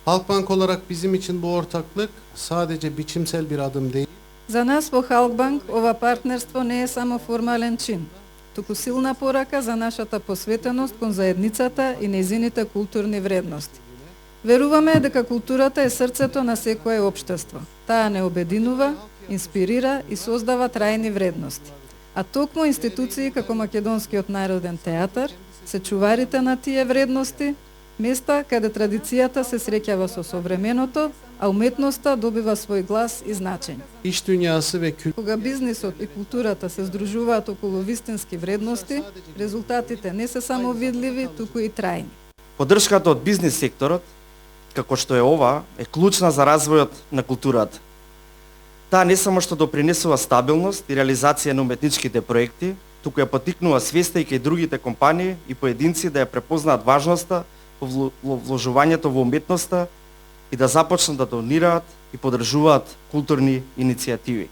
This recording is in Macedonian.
Halkbank olarak bizim için bu ortaklık sadece biçimsel bir adım değil. За нас во Халкбанк ова партнерство не е само формален чин, туку силна порака за нашата посветеност кон заедницата и нејзините културни вредности. Веруваме дека културата е срцето на секое општество. Таа не обединува, инспирира и создава трајни вредности. А токму институции како Македонскиот народен театар се чуварите на тие вредности, места каде традицијата се среќава со современото, а уметноста добива свој глас и значење. İş dünyası ve kültür Кога бизнисот и културата се здружуваат околу вистински вредности, резултатите не се само видливи, туку и трајни. Поддршката од бизнис секторот, како што е ова, е клучна за развојот на културата. Таа не само што допринесува стабилност и реализација на уметничките проекти, туку ја поттикнува свеста и кај другите компании и поединци да ја препознаат важноста во вложувањето во уметноста и да започнат да донираат и поддржуваат културни иницијативи.